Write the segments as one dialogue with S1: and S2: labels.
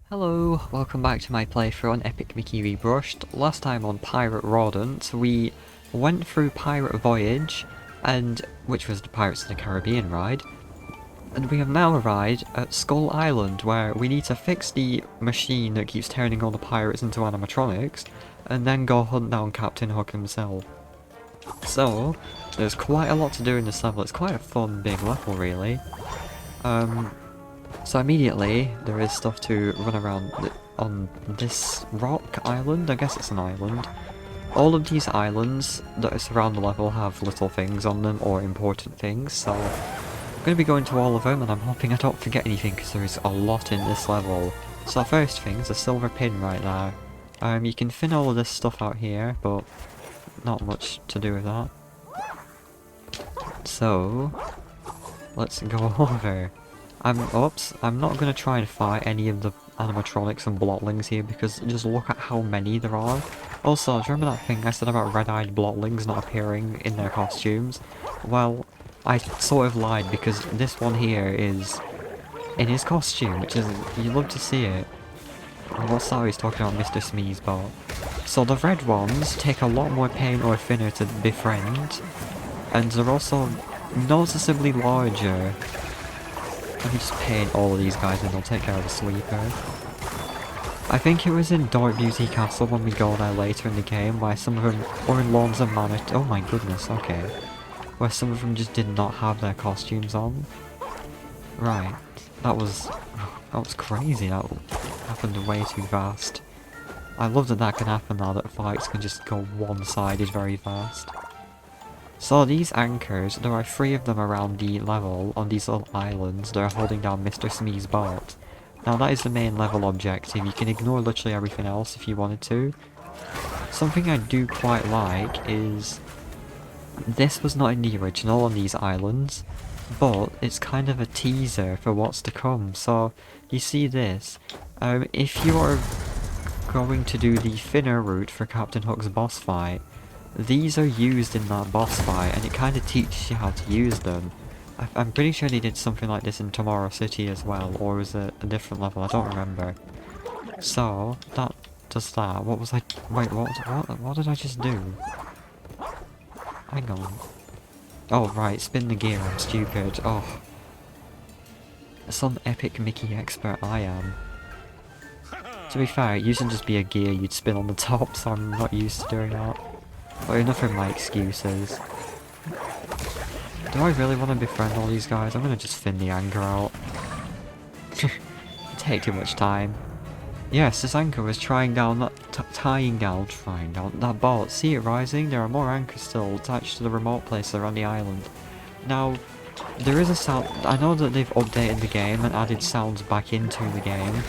S1: Hello, welcome back to my playthrough on Epic Mickey Rebrushed. Last time on Pirate Rodent, we went through Pirate Voyage, which was the Pirates of the Caribbean ride, and we have now arrived at Skull Island, where we need to fix the machine that keeps turning all the pirates into animatronics, and then go hunt down Captain Hook himself. So, there's quite a lot to do in this level. It's quite a fun big level, really. So immediately, there is stuff to run around on this rock island. I guess it's an island. All of these islands that surround the level have little things on them, or important things, so I'm going to be going to all of them, and I'm hoping I don't forget anything, because there is a lot in this level. So first thing is a silver pin right there. You can thin all of this stuff out here, but not much to do with that. So, let's go over. I'm not going to try and fight any of the animatronics and blotlings here, because just look at how many there are. Also, do you remember that thing I said about red-eyed blotlings not appearing in their costumes? Well, I sort of lied, because this one here is in his costume, which is, you love to see it. What's that he's talking about, Mr. Smee's bot? So the red ones take a lot more paint or thinner to befriend, and they're also noticeably larger. Let me just paint all of these guys and I'll take care of the sleeper. I think it was in Dark Beauty Castle when we go there later in the game, where some of them, or in Lawns of Manor, oh my goodness, okay. Where some of them just did not have their costumes on. Right, that was crazy, that happened way too fast. I love that that can happen now, that fights can just go one-sided very fast. So these anchors, there are 3 of them around the level on these little islands that are holding down Mr. Smee's boat. Now that is the main level objective. You can ignore literally everything else if you wanted to. Something I do quite like is this was not in the original on these islands, but it's kind of a teaser for what's to come. So you see this, if you're going to do the thinner route for Captain Hook's boss fight, these are used in that boss fight, and it kind of teaches you how to use them. I'm pretty sure they did something like this in Tomorrow City as well, or was it a different level? I don't remember. So, that does that. What was I... Wait, what did I just do? Hang on. Oh, right, spin the gear, I'm stupid. Oh. Some epic Mickey expert I am. To be fair, it used to just be a gear you'd spin on the top, so I'm not used to doing that. But enough of my excuses. Do I really want to befriend all these guys? I'm gonna just thin the anchor out. Take too much time. Yes, this anchor was tying down that boat. See it rising? There are more anchors still attached to the remote place around the island. Now, there is a sound. I know that they've updated the game and added sounds back into the game,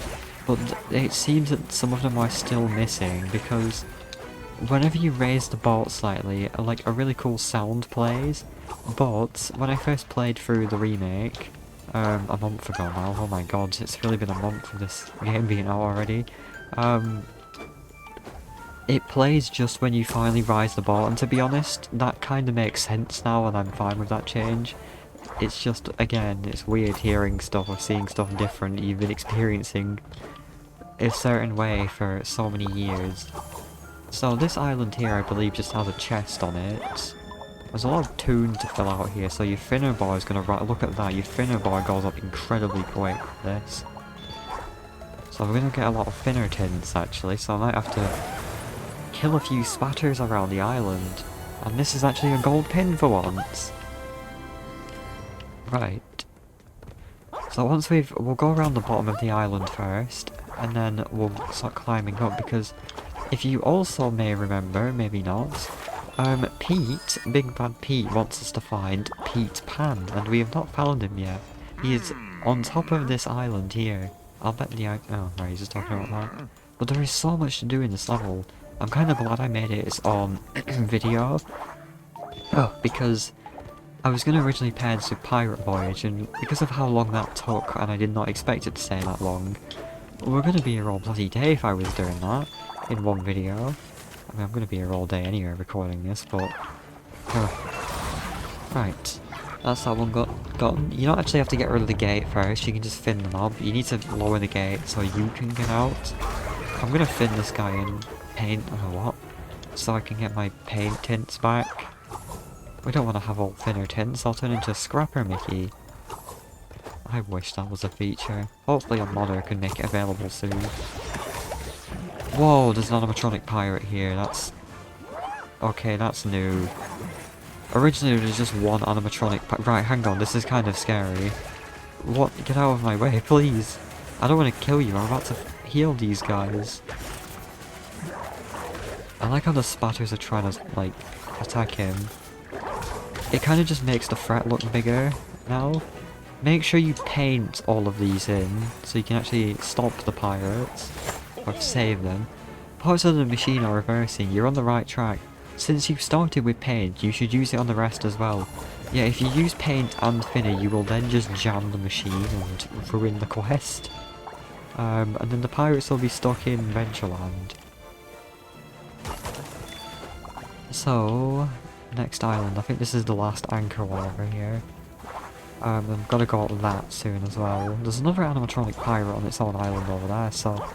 S1: but it seems that some of them are still missing, because whenever you raise the boat slightly, like a really cool sound plays. But when I first played through the remake, a month ago now, oh my god, it's really been a month of this game being out already. It plays just when you finally rise the boat, and to be honest, that kind of makes sense now, and I'm fine with that change. It's just, again, it's weird hearing stuff or seeing stuff different you've been experiencing a certain way for so many years. So this island here, I believe, just has a chest on it. There's a lot of toon to fill out here, so your thinner bar is going to... Look at that, your thinner bar goes up incredibly quick with this. So we're going to get a lot of thinner tints, actually, so I might have to kill a few spatters around the island. And this is actually a gold pin for once. Right. So once we'll go around the bottom of the island first, and then we'll start climbing up, because if you also may remember, maybe not, Pete, Big Bad Pete, wants us to find Pete Pan, and we have not found him yet. He is on top of this island here. I'll bet the... Oh, right, he's just talking about that. But there is so much to do in this level. I'm kind of glad I made it on video. Oh, because I was going to originally pair this with Pirate Voyage, and because of how long that took, and I did not expect it to stay that long, we're going to be here all bloody day if I was doing that in one video. I mean, I'm going to be here all day anyway recording this, but... Right. That's that one gone. You don't actually have to get rid of the gate first, you can just fin them up. You need to lower the gate so you can get out. I'm gonna fin this guy in paint, what? So I can get my paint tints back. We don't want to have all thinner tints, I'll turn into a Scrapper Mickey. I wish that was a feature. Hopefully a modder can make it available soon. Whoa, there's an animatronic pirate here, that's... Okay, that's new. Originally there was just one animatronic right, hang on, this is kind of scary. What? Get out of my way, please. I don't want to kill you, I'm about to heal these guys. I like how the spatters are trying to, like, attack him. It kind of just makes the threat look bigger now. Make sure you paint all of these in, so you can actually stop the pirates, or save them. Parts of the machine are reversing, you're on the right track. Since you started with paint, you should use it on the rest as well. Yeah, if you use paint and thinner, you will then just jam the machine and ruin the quest. And then the pirates will be stuck in Ventureland. So, next island. I think this is the last anchor over here. I'm gonna go on that soon as well. There's another animatronic pirate on its own island over there, so...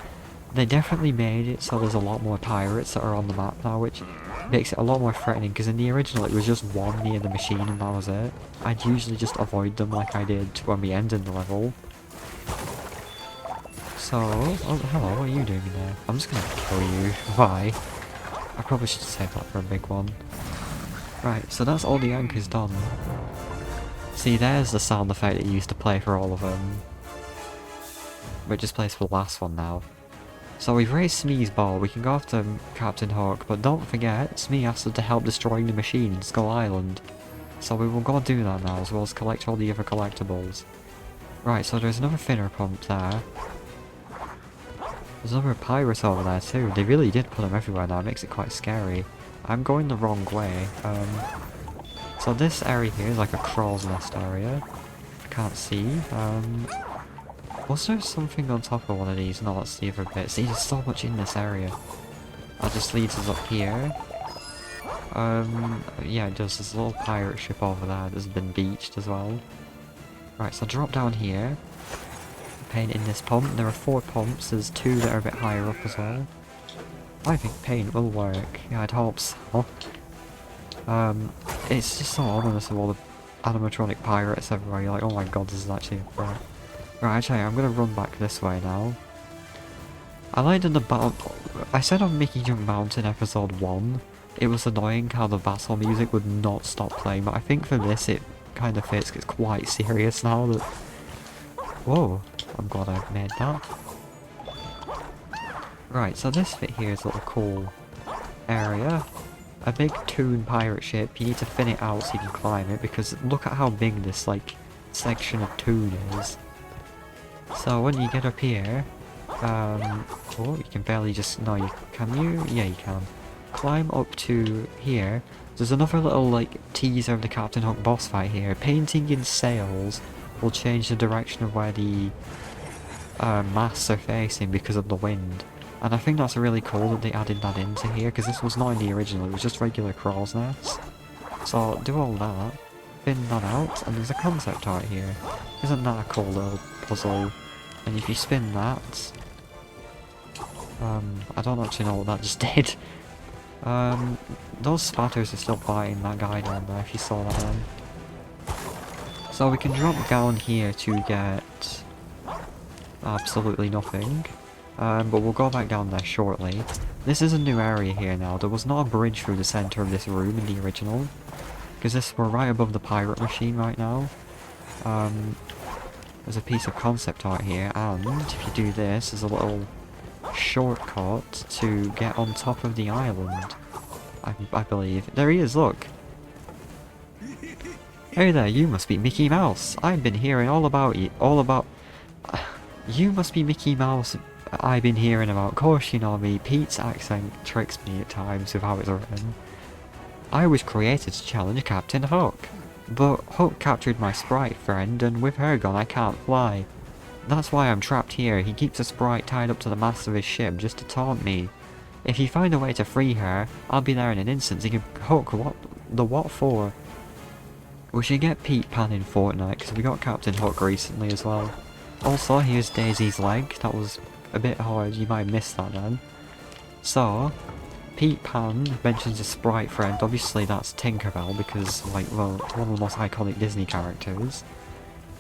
S1: They definitely made it so there's a lot more pirates that are on the map now, which makes it a lot more threatening, because in the original it was just one near the machine and that was it. I'd usually just avoid them like I did when we ended the level. So... Oh, hello, what are you doing there? I'm just gonna kill you. Bye. I probably should save that for a big one. Right, so that's all the anchors done. See, there's the sound effect that you used to play for all of them. Which just plays for the last one now. So we've raised Smee's ball, we can go after Captain Hook, but don't forget, Smee asked us to help destroying the machine in Skull Island. So we will go do that now, as well as collect all the other collectibles. Right, so there's another finner pump there. There's another pirate over there too, they really did put them everywhere now, it makes it quite scary. I'm going the wrong way. So this area here is like a crow's nest area. I can't see. Was there something on top of one of these? No, that's the other bit. See, there's so much in this area. That just leads us up here. Yeah, it does. There's a little pirate ship over there that's been beached as well. Right, so drop down here. Paint in this pump. There are 4 pumps. There's 2 that are a bit higher up as well. I think paint will work. Yeah, I'd hope so. It's just so ominous of all the animatronic pirates everywhere. You're like, oh my god, this is actually a threat. Right, actually, I'm gonna run back this way now. I liked in the I said on Mickey Jump Mountain episode 1, it was annoying how the battle music would not stop playing, but I think for this it kind of fits, it's quite serious now that... Whoa, I'm glad I made that. Right, so this bit here is a little cool area. A big toon pirate ship, you need to fin it out so you can climb it, because look at how big this, like, section of toon is. So when you get up here, oh, you can barely just, no, can you? Yeah, you can. Climb up to here. There's another little, like, teaser of the Captain Hook boss fight here. Painting in sails will change the direction of where the masts are facing because of the wind. And I think that's really cool that they added that into here, because this was not in the original, it was just regular crow's nests. So do all that, fin that out, and there's a concept art here. Isn't that a cool little puzzle? And if you spin that... I don't actually know what that just did. Those spatters are still biting that guy down there, if you saw that then. So we can drop down here to get... absolutely nothing. But we'll go back down there shortly. This is a new area here now. There was not a bridge through the centre of this room in the original. Because we're right above the pirate machine right now. There's a piece of concept art here, and if you do this, there's a little shortcut to get on top of the island. I believe. There he is, look! Hey there, you must be Mickey Mouse! I've been hearing all about you, you must be Mickey Mouse I've been hearing about. Of course you know me, Pete's accent tricks me at times with how it's written. I was created to challenge Captain Hook. But Hook captured my sprite friend, and with her gone I can't fly. That's why I'm trapped here. He keeps a sprite tied up to the mast of his ship just to taunt me. If you find a way to free her, I'll be there in an instant. Hook, what for? We should get Pete Pan in Fortnite, because we got Captain Hook recently as well. Also, here's Daisy's leg. That was a bit hard, you might have missed that then. So, Pete Pan mentions a sprite friend. Obviously that's Tinkerbell, because, like, well, one of the most iconic Disney characters.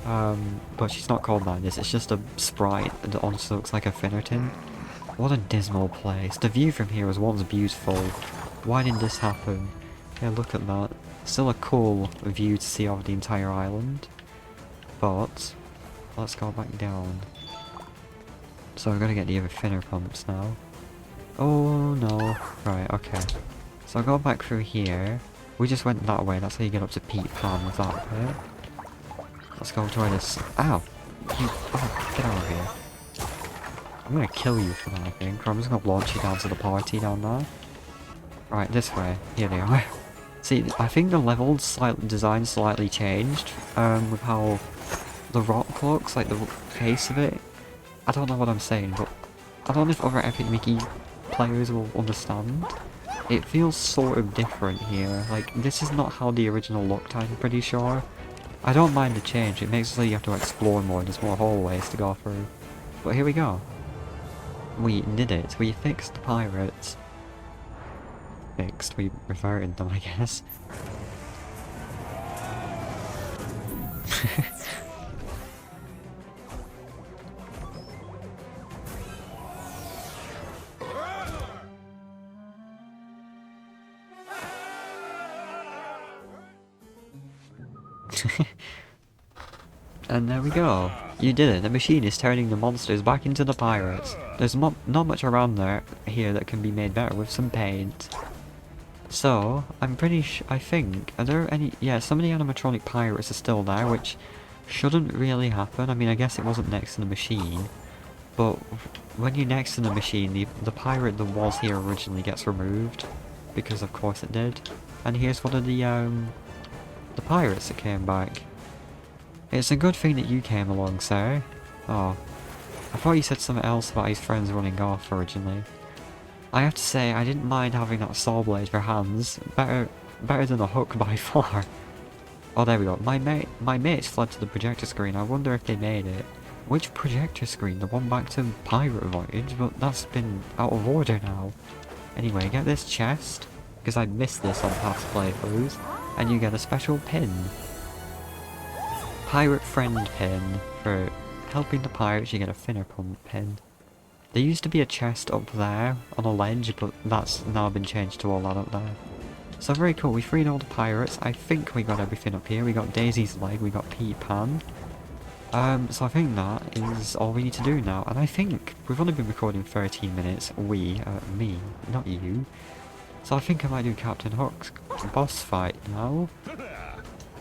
S1: But she's not called that, it's just a sprite that also looks like a Finnerton. What a dismal place. The view from here was once beautiful. Why did this happen? Yeah, look at that. Still a cool view to see over the entire island. But, let's go back down. So we're gonna get the other finner pumps now. Oh no. Right, okay. So I'll go back through here. We just went that way, that's how you get up to Pete Pan with that bit. Let's go try this. Ow! You, oh, get out of here. I'm gonna kill you for that, I think. Or I'm just gonna launch you down to the party down there. Right, this way. Here they are. See, I think the level design slightly changed, with how the rock looks, like the face of it. I don't know what I'm saying, but I don't know if other Epic Mickey players will understand. It feels sort of different here. Like, this is not how the original looked, I'm pretty sure. I don't mind the change, it makes it so you have to explore more, there's more hallways to go through. But here we go. We did it, we fixed the pirates. Fixed, we reverted them, I guess. And there we go. You did it. The machine is turning the monsters back into the pirates. There's not much around here that can be made better with some paint. So, I'm pretty I think, are there any... Yeah, some of the animatronic pirates are still there, which shouldn't really happen. I mean, I guess it wasn't next to the machine. But when you're next to the machine, the pirate that was here originally gets removed. Because of course it did. And here's one of the pirates that came back. It's a good thing that you came along, sir. Oh. I thought you said something else about his friends running off originally. I have to say, I didn't mind having that saw blade for hands. Better than a hook by far. Oh, there we go. My mates fled to the projector screen. I wonder if they made it. Which projector screen? The one back to Pirate Voyage? But that's been out of order now. Anyway, get this chest. Because I missed this on past playthroughs. And you get a special pin. Pirate friend pin. For helping the pirates, you get a finner pump pin. There used to be a chest up there on a ledge, but that's now been changed to all that up there. So very cool, we freed all the pirates. I think we got everything up here. We got Daisy's leg, we got Pete Pan. So I think that is all we need to do now. And I think we've only been recording 13 minutes. Me, not you. So I think I might do Captain Hook's boss fight now.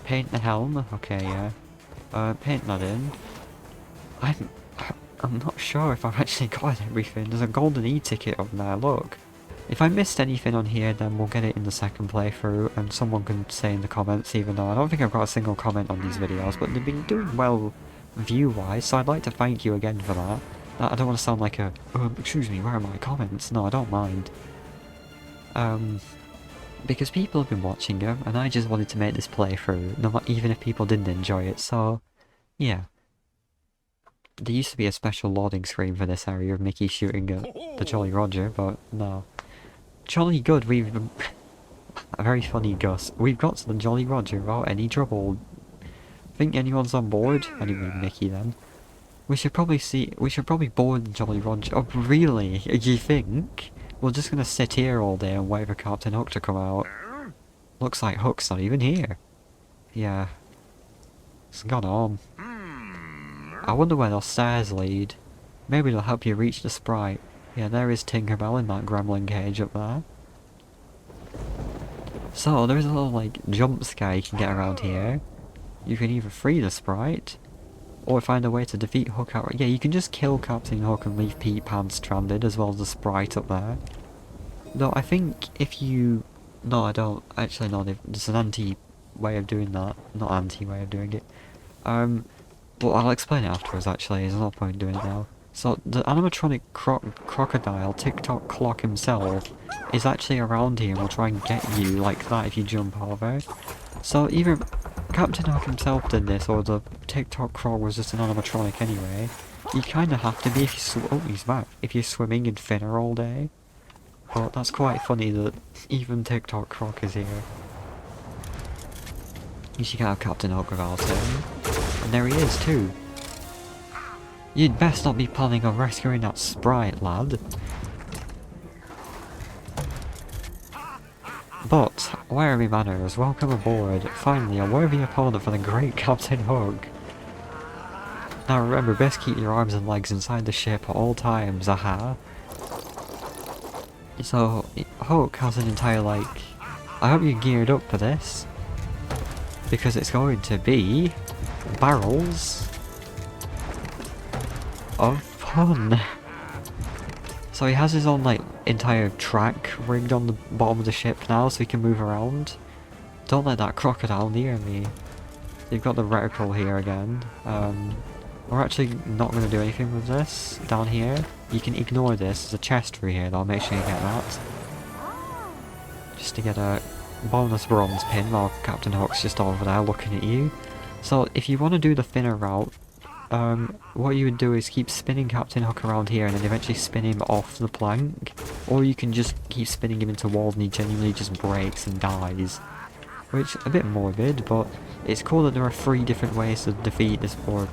S1: Paint the helm. Okay, yeah. Paint that in. I'm not sure if I've actually got everything. There's a golden e-ticket up there, look. If I missed anything on here, then we'll get it in the second playthrough, and someone can say in the comments, even though I don't think I've got a single comment on these videos, but they've been doing well view-wise, so I'd like to thank you again for that. I don't want to sound like a, excuse me, where are my comments? No, I don't mind. Because people have been watching them, and I just wanted to make this playthrough, even if people didn't enjoy it, so, yeah. There used to be a special loading screen for this area of Mickey shooting at the Jolly Roger, but no. Jolly good, we've... a very funny Gus. We've got to the Jolly Roger without any trouble. Think anyone's on board? I didn't mean Mickey then. We should probably board the Jolly Roger. Oh really? You think? We're just gonna sit here all day and wait for Captain Hook to come out. Looks like Hook's not even here. Yeah. It's gone on. I wonder where those stairs lead. Maybe they'll help you reach the sprite. Yeah, there is Tinkerbell in that gremlin cage up there. So, there's a little, like, jump scare you can get around here. You can either free the sprite, or find a way to defeat Hook outright. Yeah, you can just kill Captain Hook and leave Pete Pan stranded, as well as the sprite up there. Though, I think if you... No, I don't. Actually, no, there's an anti-way of doing that. Not anti-way of doing it. Well, I'll explain it afterwards, actually. There's no point doing it now. So, the animatronic crocodile, TikTok clock himself, is actually around here and will try and get you like that if you jump over. So, either... Captain Hook himself did this, or the TikTok Croc was just an animatronic anyway. You kinda have to be if you oh, he's back. If you're swimming in thinner all day. But that's quite funny that even TikTok Croc is here. You should get out Captain Hook without him. And there he is too. You'd best not be planning on rescuing that sprite, lad. But, where are my manners? Welcome aboard. Finally, a worthy opponent for the great Captain Hook. Now remember, best keep your arms and legs inside the ship at all times, aha. So, Hook has an entire, like... I hope you're geared up for this. Because it's going to be... barrels... of fun. So he has his own, like, entire track rigged on the bottom of the ship now so he can move around. Don't let that crocodile near me. You've got the reticle here again. We're actually not going to do anything with this down here. You can ignore this. There's a chest through here though, make sure you get that. Just to get a bonus bronze pin while Captain Hook's just over there looking at you. So if you want to do the thinner route, what you would do is keep spinning Captain Hook around here and then eventually spin him off the plank. Or you can just keep spinning him into walls and he genuinely just breaks and dies. Which, a bit morbid, but it's cool that there are 3 different ways to defeat this or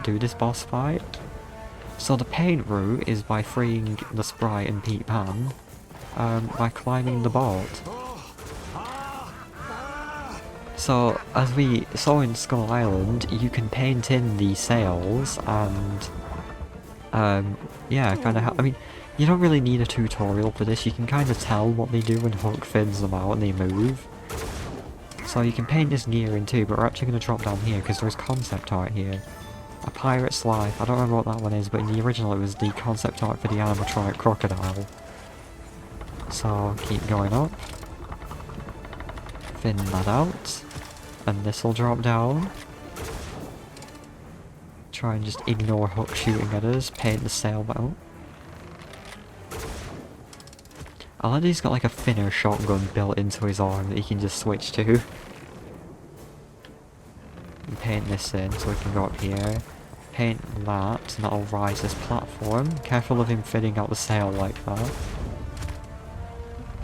S1: do this boss fight. So the paint route is by freeing the sprite and Pete Pan by climbing the boat. So, as we saw in Skull Island, you can paint in the sails and, yeah, kind of I mean, you don't really need a tutorial for this, you can kind of tell what they do when Hook fins them out and they move. So you can paint this gear in too, but we're actually going to drop down here because there's concept art here. A Pirate's Life, I don't remember what that one is, but in the original it was the concept art for the animatronic Crocodile. So, keep going up. Fin that out. And this will drop down. Try and just ignore Hook shooting at us. Paint the sail out. I like that he's got like a thinner shotgun built into his arm that he can just switch to. And paint this in so we can go up here. Paint that and that'll rise this platform. Careful of him fitting out the sail like that.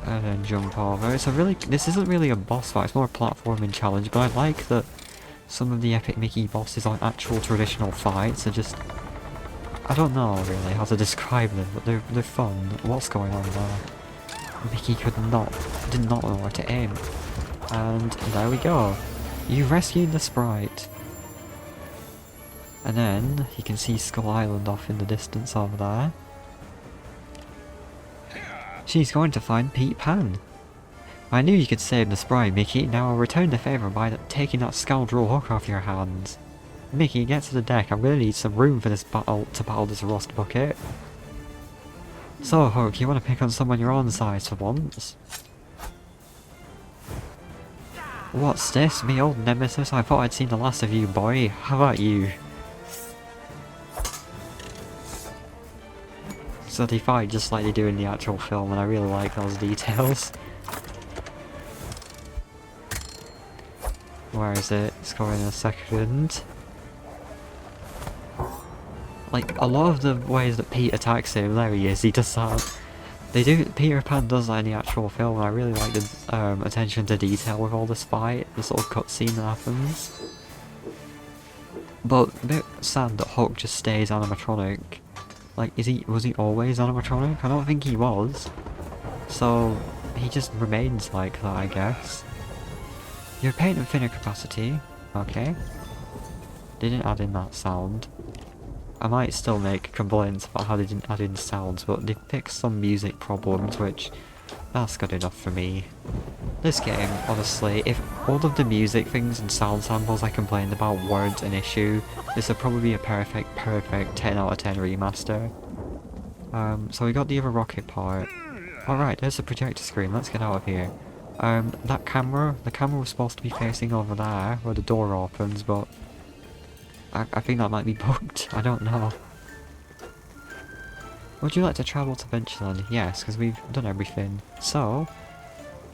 S1: And then jump over. So really, this isn't really a boss fight, it's more a platforming challenge, but I like that some of the Epic Mickey bosses aren't actual traditional fights, they're just... I don't know really how to describe them, but they're fun. What's going on there? Mickey did not know where to aim. And there we go. You rescued the sprite. And then, you can see Skull Island off in the distance over there. She's going to find Pete Pan. I knew you could save the sprite, Mickey. Now I'll return the favour by taking that scoundrel Hook off your hands. Mickey, get to the deck. I'm going to need some room for this battle to battle this rust bucket. So, Hook, you want to pick on someone your own size for once? What's this? Me old nemesis? I thought I'd seen the last of you, boy. How about you? So they fight just like they do in the actual film, and I really like those details. Where is it? It's going in a second. Like, a lot of the ways that Pete attacks him, there he is, he does that. Peter Pan does that in the actual film, and I really like the attention to detail with all this fight, the sort of cutscene that happens. But a bit sad that Hook just stays animatronic. Like, was he always animatronic? I don't think he was. So, he just remains like that, I guess. Your paint and thinner capacity. Okay. Didn't add in that sound. I might still make complaints about how they didn't add in sounds, but they fixed some music problems, which... that's good enough for me. This game, honestly, if all of the music things and sound samples I complained about weren't an issue, this would probably be a perfect 10 out of 10 remaster. So we got the other rocket part. Alright, there's the projector screen, let's get out of here. The camera was supposed to be facing over there, where the door opens, but... I think that might be bugged, I don't know. Would you like to travel to Ventureland? Yes, because we've done everything. So,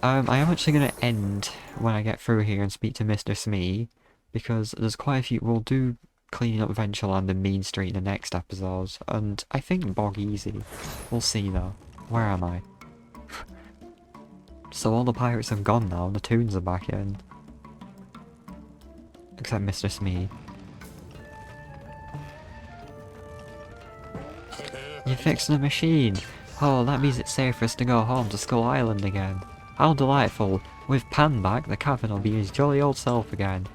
S1: I am actually going to end when I get through here and speak to Mr. Smee, because there's quite a few. We'll do cleaning up Ventureland and Mean Street in the next episode, and I think Bog Easy. We'll see though. Where am I? So all the pirates have gone now, and the Toons are back in. Except Mr. Smee. You fixed the machine! Oh, that means it's safe for us to go home to Skull Island again. How delightful! With Pan back, the captain will be his jolly old self again.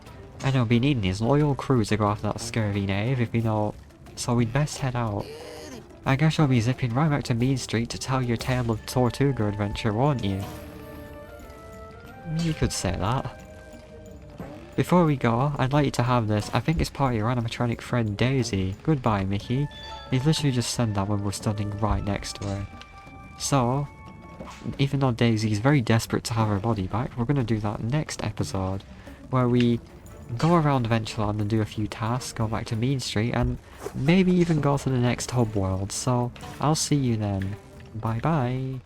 S1: And he'll be needing his loyal crew to go after that scurvy knave if we know... So we'd best head out. I guess you'll be zipping right back to Mean Street to tell your tale of Tortuga adventure, won't you? You could say that. Before we go, I'd like you to have this. I think it's part of your animatronic friend Daisy. Goodbye, Mickey. He's literally just sent that when we're standing right next to her. So, even though Daisy's very desperate to have her body back, we're going to do that next episode, where we go around Ventureland and do a few tasks, go back to Mean Street, and maybe even go to the next hub world. So, I'll see you then. Bye bye.